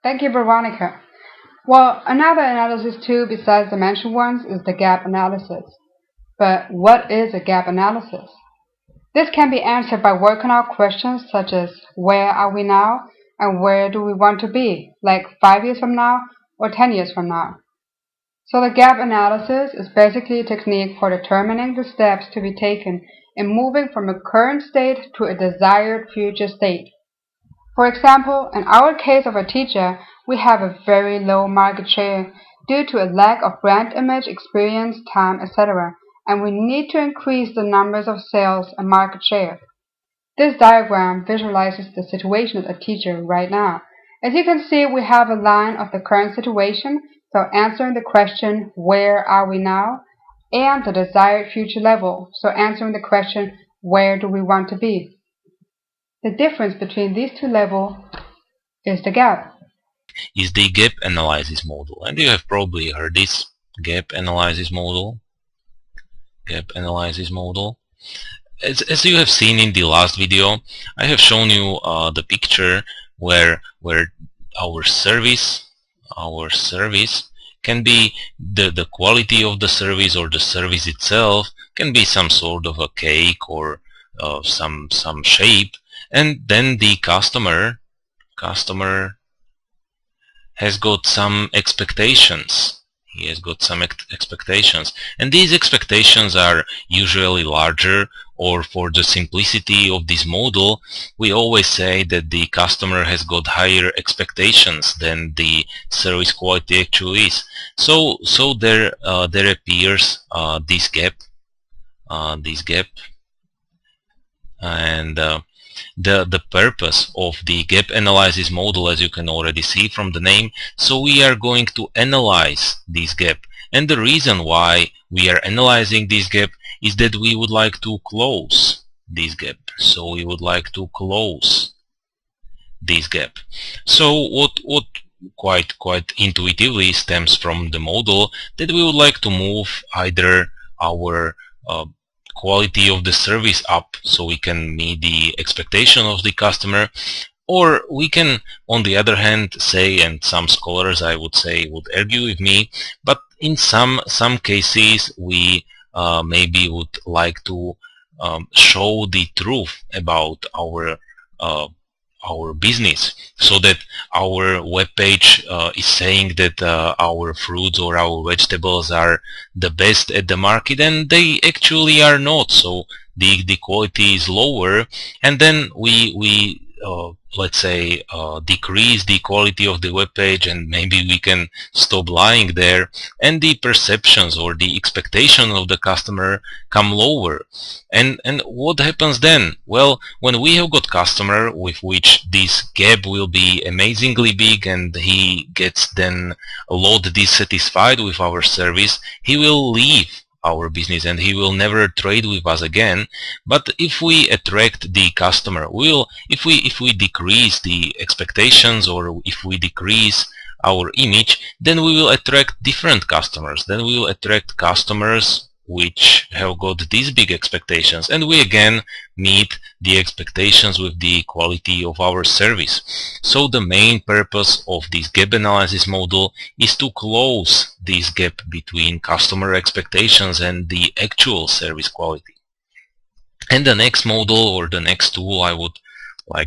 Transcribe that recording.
Thank you, Veronica. Well, another analysis tool besides the mentioned ones is the gap analysis. But what is a gap analysis? This can be answered by working out questions such as where are we now and where do we want to be, like 5 years from now or 10 years from now. So the gap analysis is basically a technique for determining the steps to be taken in moving from a current state to a desired future state. For example, in our case of a teacher, we have a very low market share due to a lack of brand image, experience, time, etc., and we need to increase the numbers of sales and market share. This diagram visualizes the situation of a teacher right now. As you can see, we have a line of the current situation, so answering the question, where are we now? And the desired future level, so answering the question, where do we want to be? The difference between these two levels is the gap. Is the gap analysis model, and you have probably heard this gap analysis model. Gap analysis model. As you have seen in the last video, I have shown you the picture where our service can be the quality of the service, or the service itself can be some sort of a cake or some shape, and then the customer has got some expectations. He has got some expectations, and these expectations are usually larger, or for the simplicity of this model, we always say that the customer has got higher expectations than the service quality actually is. So there appears this gap, and the purpose of the gap analysis model, as you can already see from the name, so we are going to analyze this gap, and the reason why we are analyzing this gap is that we would like to close this gap. So we would like to close this gap. So what quite intuitively stems from the model, that we would like to move either our quality of the service up so we can meet the expectation of the customer, or we can on the other hand say, and some scholars I would say would argue with me, but in some cases we maybe would like to show the truth about our business, so that our web page is saying that our fruits or our vegetables are the best at the market, and they actually are not. So the quality is lower, and then we let's say decrease the quality of the web page, and maybe we can stop lying there, and the perceptions or the expectation of the customer come lower. And what happens then? Well, when we have got customer with which this gap will be amazingly big, and he gets then a lot dissatisfied with our service, he will leave our business and he will never trade with us again. But if we attract the customer, if we decrease the expectations, or if we decrease our image, then we will attract different customers. Then we will attract customers which have got these big expectations, and we again meet the expectations with the quality of our service. So the main purpose of this gap analysis model is to close this gap between customer expectations and the actual service quality. And the next model, or the next tool I would like